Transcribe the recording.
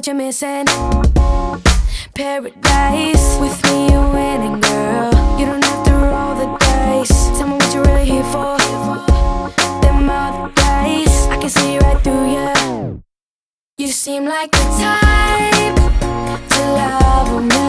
what you're missing. Paradise, with me you're winning, girl. You don't have to roll the dice. Tell me what you're really here for. Them other days, I can see right through you. You seem like the type to love me.